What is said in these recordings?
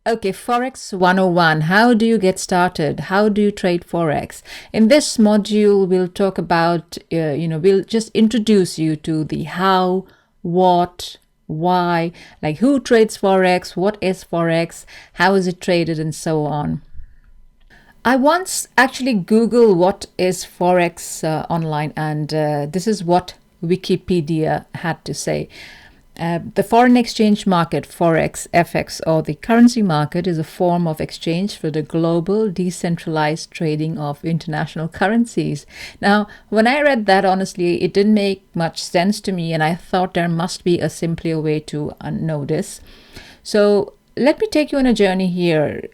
Okay, Forex 101. How do you get started? How do you trade Forex? In this module, we'll talk about, we'll just introduce you to the how, what, why, like who trades Forex, what is Forex, how is it traded, and so on. I once actually Googled what is Forex online, and this is what Wikipedia had to say. The foreign exchange market, Forex, FX, or the currency market is a form of exchange for the global decentralized trading of international currencies. Now, when I read that, honestly, it didn't make much sense to me, and I thought there must be a simpler way to know this. So let me take you on a journey here.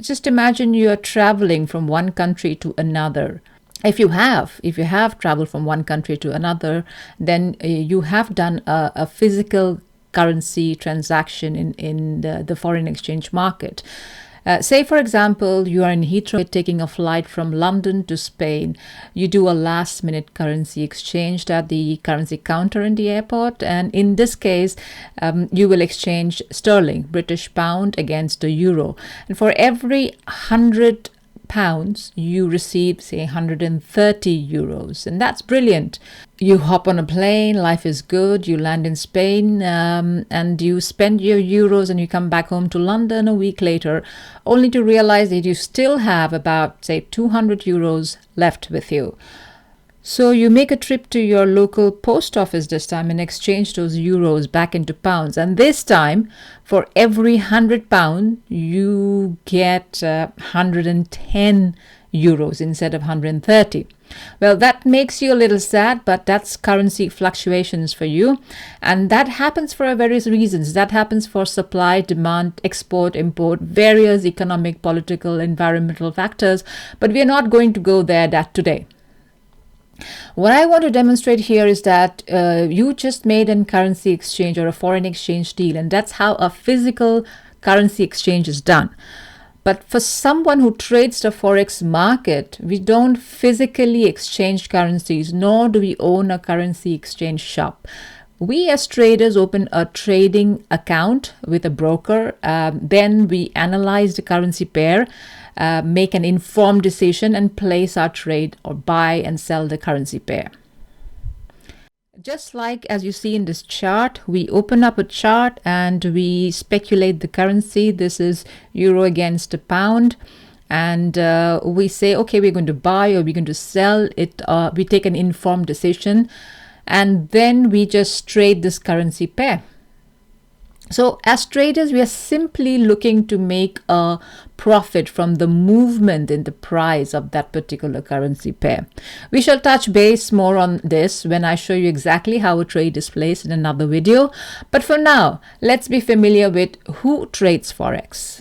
Just imagine you are traveling from one country to another. If you have traveled from one country to another, then you have done a physical currency transaction in the foreign exchange market. Say, for example, you are in Heathrow taking a flight from London to Spain. You do a last-minute currency exchange at the currency counter in the airport. And in this case, you will exchange sterling, British pound, against the euro. And for every 100 pounds, you receive, say, 130 euros. And that's brilliant. You hop on a plane, life is good, you land in Spain, and you spend your euros and you come back home to London a week later, only to realize that you still have about, say, 200 euros left with you. So you make a trip to your local post office this time and exchange those euros back into pounds. And this time, for every 100 pounds, you get 110 euros instead of 130. Well, that makes you a little sad, but that's currency fluctuations for you. And that happens for various reasons. That happens for supply, demand, export, import, various economic, political, environmental factors. But we are not going to go there today. What I want to demonstrate here is that you just made a currency exchange or a foreign exchange deal, and that's how a physical currency exchange is done. But for someone who trades the Forex market, we don't physically exchange currencies, nor do we own a currency exchange shop. We as traders open a trading account with a broker. Then we analyze the currency pair, make an informed decision, and place our trade or buy and sell the currency pair. Just like as you see in this chart, we open up a chart and we speculate the currency. This is euro against a pound. And we say, okay, we're going to buy or we're going to sell it. We take an informed decision. And then we just trade this currency pair. So as traders, we are simply looking to make a profit from the movement in the price of that particular currency pair. We shall touch base more on this when I show you exactly how a trade is placed in another video. But for now, let's be familiar with who trades Forex.